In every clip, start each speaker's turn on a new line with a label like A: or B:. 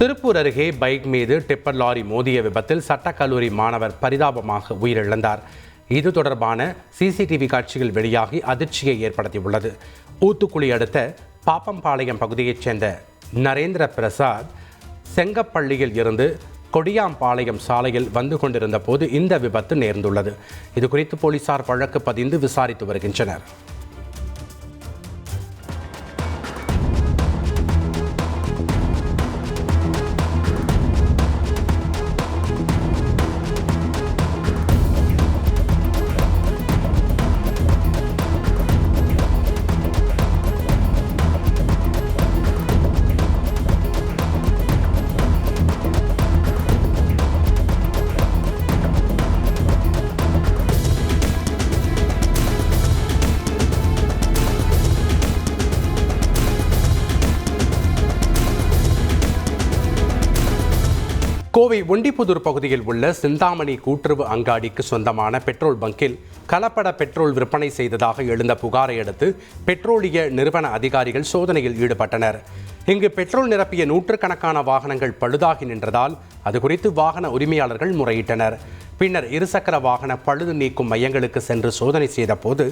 A: திருப்பூர் அருகே பைக் மீது tipper lorry மோதிய விபத்தில் சட்டக்கல்லூரி மாணவர் பரிதாபமாக உயிரிழந்தார். இது தொடர்பான சிசிடிவி காட்சிகள் வெளியாகி அதிர்ச்சியை ஏற்படுத்தியுள்ளது. ஊத்துக்குளி அடுத்த பாப்பம்பாளையம் பகுதியைச் சேர்ந்த நரேந்திர பிரசாத் செங்கப்பள்ளியில் இருந்து கொடியாம்பாளையம் சாலையில் வந்து கொண்டிருந்த போது இந்த விபத்து நேர்ந்துள்ளது. இதுகுறித்து போலீசார் வழக்கு பதிந்து விசாரித்து வருகின்றனர். கோவை ஒண்டிப்புதூர் பகுதியில் உள்ள சிந்தாமணி கூட்டுறவு அங்காடிக்கு சொந்தமான பெட்ரோல் பங்கில் கலப்பட பெட்ரோல் விற்பனை செய்ததாக எழுந்த புகாரை அடுத்து பெட்ரோலிய நிறுவன அதிகாரிகள் சோதனையில் ஈடுபட்டனர். இங்கு பெட்ரோல் நிரப்பிய நூற்றுக்கணக்கான வாகனங்கள் பழுதாகி நின்றதால் அது குறித்து வாகன உரிமையாளர்கள் முறையிட்டனர். பின்னர் இருசக்கர வாகன பழுது நீக்கும் மையங்களுக்கு சென்று சோதனை செய்த போது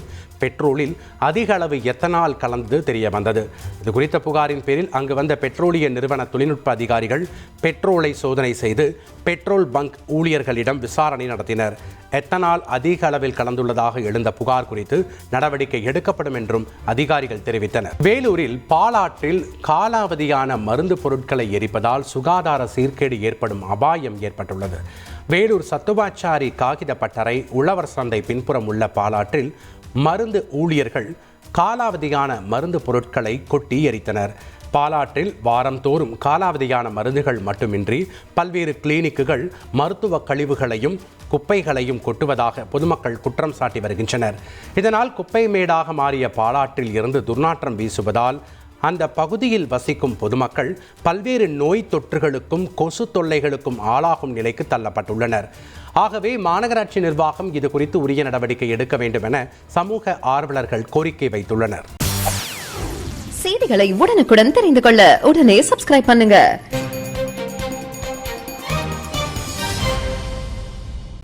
A: பெட்ரோலில் அதிக அளவு எத்தனால் கலந்தது தெரிய வந்தது. இது குறித்த புகாரின் பேரில் அங்கு வந்த பெட்ரோலிய நிறுவன தொழில்நுட்ப அதிகாரிகள் பெட்ரோலை சோதனை செய்து பெட்ரோல் பங்க் ஊழியர்களிடம் விசாரணை நடத்தினர். எத்தனால் அதிக அளவில் கலந்துள்ளதாக எழுந்த புகார் குறித்து நடவடிக்கை எடுக்கப்படும் என்றும் அதிகாரிகள் தெரிவித்தனர். வேலூரில் பாலாற்றில் காலாவதியான மருந்து பொருட்களை எரிப்பதால் சுகாதார சீர்கேடு ஏற்படும் அபாயம் ஏற்பட்டுள்ளது. வேலூர் சத்துவாச்சாரி காகித பட்டறை உழவர் சந்தை பின்புறம் உள்ள பாலாற்றில் மருந்து ஊழியர்கள் காலாவதியான மருந்து பொருட்களை கொட்டி எரித்தனர். பாலாற்றில் வாரந்தோறும் காலாவதியான மருந்துகள் மட்டுமின்றி பல்வேறு கிளினிக்குகள் மருத்துவ கழிவுகளையும் குப்பைகளையும் கொட்டுவதாக பொதுமக்கள் குற்றம் சாட்டி வருகின்றனர். இதனால் குப்பை மேடாக மாறிய பாலாற்றில் இருந்து துர்நாற்றம் வீசுவதால் அந்த பகுதியில் வசிக்கும் பொதுமக்கள் பல்வேறு நோய் தொற்றுகளுக்கும் கொசு தொல்லைகளுக்கும் ஆளாகும் நிலைக்கு தள்ளப்பட்டுள்ளனர். ஆகவே மாநகராட்சி நிர்வாகம் இது குறித்து உரிய நடவடிக்கை எடுக்க வேண்டும் என சமூக ஆர்வலர்கள் கோரிக்கை வைத்துள்ளனர்.
B: செய்திகளை உடனுக்குடன் தெரிந்து கொள்ள உடனே சப்ஸ்கிரைப் பண்ணுங்க.